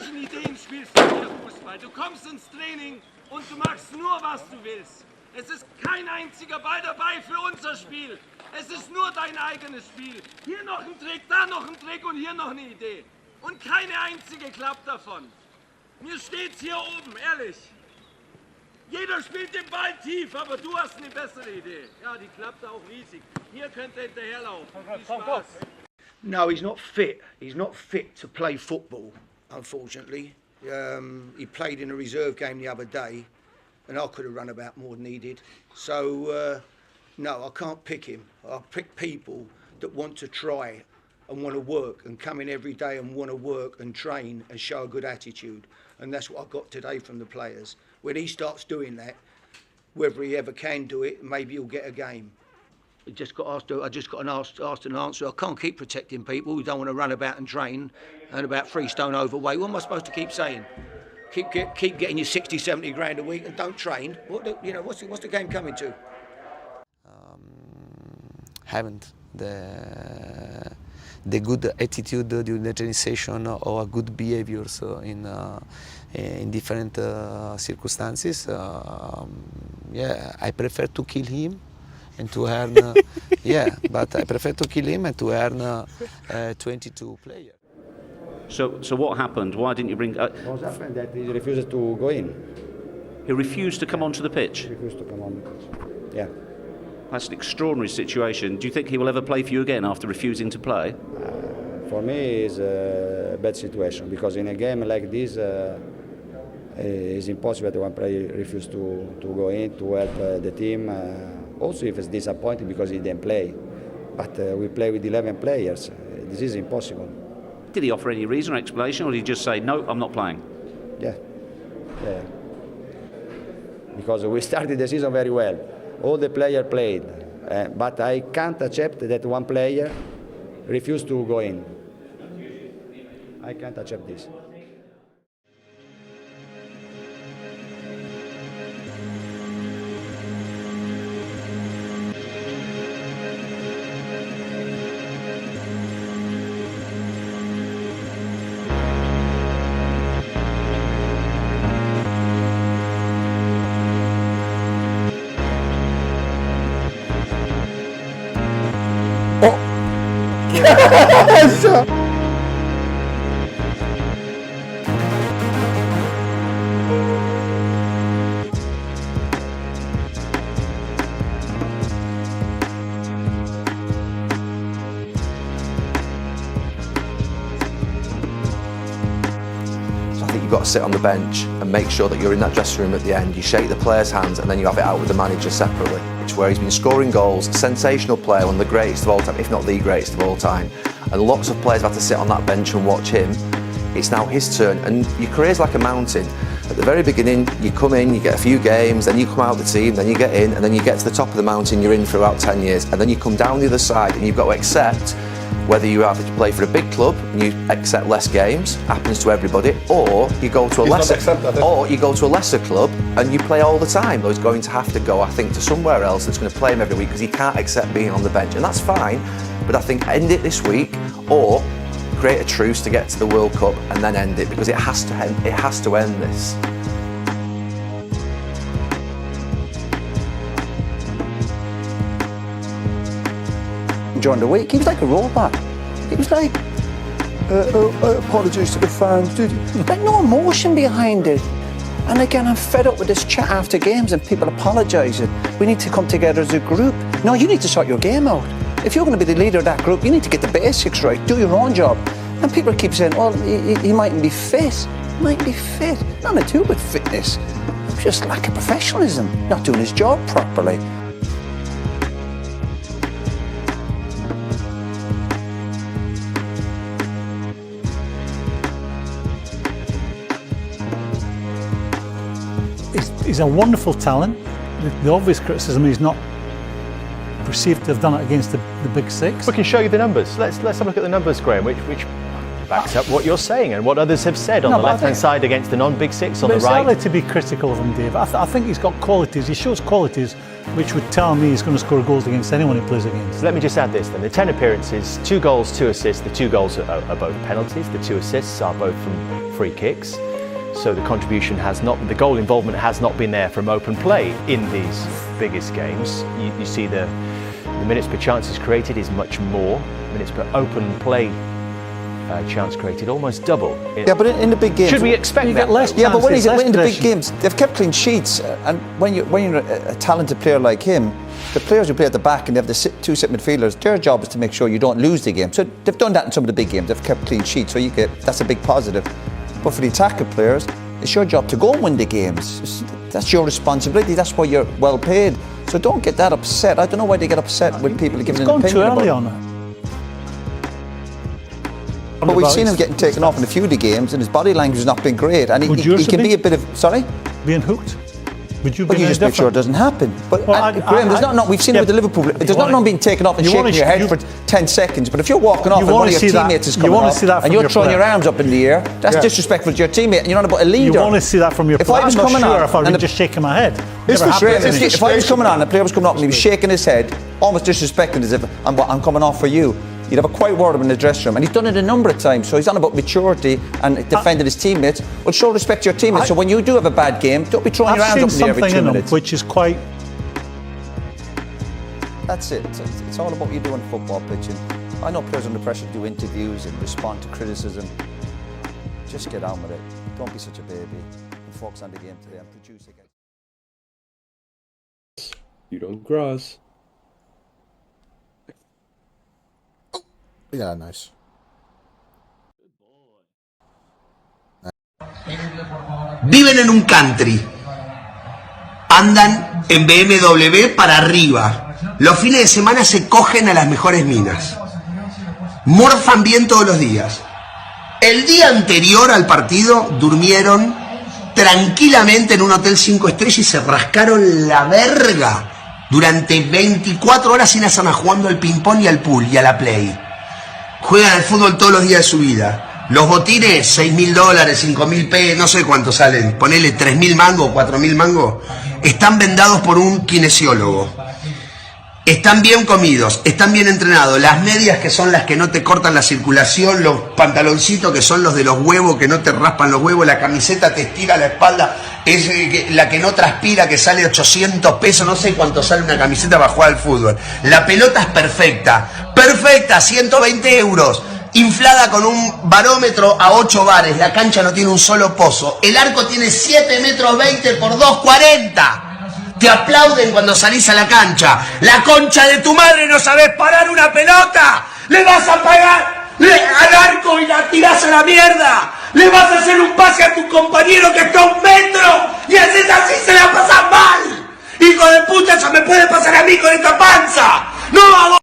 welchen Ideen spielst du hier Fußball? Du kommst ins Training und du machst nur, was du willst. Es ist kein einziger Ball dabei für unser Spiel. Es ist nur dein eigenes Spiel. Hier noch ein Trick, da noch ein Trick und hier noch eine Idee. Und keine einzige klappt davon. Mir steht's hier oben, ehrlich. Jeder spielt den Ball tief, aber du hast eine bessere Idee. Ja, die klappt auch riesig. Hier könnt ihr hinterherlaufen. Viel Spaß. No, he's not fit. He's not fit to play football, unfortunately. He played in a reserve game the other day, and I could have run about more than he did. So, no, I can't pick him. I'll pick people that want to try and want to work and come in every day and want to work and train and show a good attitude. And that's what I got today from the players. When he starts doing that, whether he ever can do it, maybe he'll get a game. I just got asked an answer. I can't keep protecting people who don't want to run about and train and about 3 stone overweight. What am I supposed to keep saying? Keep getting your 60, 70 grand a week and don't train. What's the game coming to? Haven't the good attitude during the training session or good behaviors in different circumstances. Yeah, I prefer to kill him and to earn. Yeah, but I prefer to kill him and to earn 22 players. So what happened? Why didn't you bring? What happened that he refused to go in. He refused to come onto the pitch. He refused to come on the pitch. Yeah. That's an extraordinary situation. Do you think he will ever play for you again after refusing to play? For me, it's a bad situation because in a game like this, it's impossible that one player refuse to go in to help the team. Also, if it's disappointing because he didn't play, but we play with 11 players. This is impossible. Did he offer any reason or explanation, or did he just say, "No, I'm not playing"? Yeah. Because we started the season very well. All the players played, but I can't accept that one player refused to go in. I can't accept this. You've got to sit on the bench and make sure that you're in that dressing room at the end. You shake the players' hands and then you have it out with the manager separately. It's where he's been scoring goals, sensational player, one of the greatest of all time, if not the greatest of all time. And lots of players have had to sit on that bench and watch him. It's now his turn, and your career's like a mountain. At the very beginning, you come in, you get a few games, then you come out of the team, then you get in, and then you get to the top of the mountain, you're in for about 10 years, and then you come down the other side and you've got to accept whether you have to play for a big club and you accept less games, happens to everybody, or you go to a lesser club and you play all the time. He's going to have to go, I think, to somewhere else that's going to play him every week because he can't accept being on the bench, and that's fine. But I think end it this week or create a truce to get to the World Cup and then end it, because it has to end. It has to end this. During the week, he was like a robot. He was like, apologies to the fans, like no emotion behind it. And again, I'm fed up with this chat after games and people apologising. We need to come together as a group. No, you need to sort your game out. If you're going to be the leader of that group, you need to get the basics right, do your own job. And people keep saying, well, he mightn't be fit. He might be fit. Nothing to do with fitness. Just lack of professionalism, not doing his job properly. He's a wonderful talent. The obvious criticism is not perceived to have done it against the big six. We can show you the numbers. Let's have a look at the numbers, Graham, which backs up what you're saying and what others have said on the left-hand side against the non-big six on the right. It's early to be critical of him, Dave. I think he's got qualities. He shows qualities which would tell me he's going to score goals against anyone he plays against. So let me just add this then. The 10 appearances, 2 goals, 2 assists. The 2 goals are both penalties. The 2 assists are both from free kicks. So the contribution has not, the goal involvement has not been there from open play in these biggest games. You see the minutes per chances created is much more. Minutes per open play chance created almost double. Yeah, but in the big games, should we expect that? Less yeah, but when he's chances, in the less big games, they've kept clean sheets. And when you're a talented player like him, the players who play at the back and they have the 2 sit midfielders, their job is to make sure you don't lose the game. So they've done that in some of the big games. They've kept clean sheets, so that's a big positive. But for the attacking players, it's your job to go and win the games. That's your responsibility. That's why you're well paid. So don't get that upset. I don't know why they get upset when people are giving an opinion. It's gone too early on it. But we've seen him getting taken off in a few of the games, and his body language has not been great. And he can be a bit of being hooked. Would you? But you just make sure it doesn't happen. But Graham, there's not. We've seen it with the Liverpool. There's not being taken off and shaking your head for 10 seconds. But if you're walking off and one of your teammates is coming off and you're throwing your arms up in the air, that's disrespectful to your teammate. And you're not about a leader. You want to see that from your player. If I was coming on, if I was just shaking my head. If I was coming on, the player was coming up and he was shaking his head, almost disrespecting as if I'm coming off for you. You'd have a quiet word of him in the dressing room, and he's done it a number of times. So he's on about maturity and defending his teammates. Well, show respect to your teammates. So when you do have a bad game, don't be throwing your arms up in the air every 2 minutes. Which is quite. That's it. It's all about what you do on the football pitch. And I know players under pressure to do interviews and respond to criticism. Just get on with it. Don't be such a baby. And focus on the game today and produce again. You don't cross. Yeah, nice. Viven en un country. Andan en BMW para arriba. Los fines de semana se cogen a las mejores minas. Morfan bien todos los días. El día anterior al partido durmieron tranquilamente en un hotel 5 estrellas y se rascaron la verga durante 24 horas sin hacer nada, jugando al ping-pong y al pool y a la play. Juegan al fútbol todos los días de su vida. Los botines, $6.000, $5.000, no sé cuánto salen. Ponele 3.000 mangos, 4.000 mangos. Están vendados por un kinesiólogo. Están bien comidos, están bien entrenados. Las medias, que son las que no te cortan la circulación, los pantaloncitos, que son los de los huevos, que no te raspan los huevos, la camiseta te estira la espalda, es la que no transpira, que sale 800 pesos, no sé cuánto sale una camiseta para jugar al fútbol. La pelota es perfecta, perfecta, 120 euros, inflada con un barómetro a 8 bares, la cancha no tiene un solo pozo, el arco tiene 7,20 metros por 2,40. Te aplauden cuando salís a la cancha. La concha de tu madre, no sabés parar una pelota. Le vas a pagar al arco y la tirás a la mierda. Le vas a hacer un pase a tu compañero que está a 1 metro. Y haces así, se la pasas mal. Hijo de puta, eso me puede pasar a mí con esta panza. No, a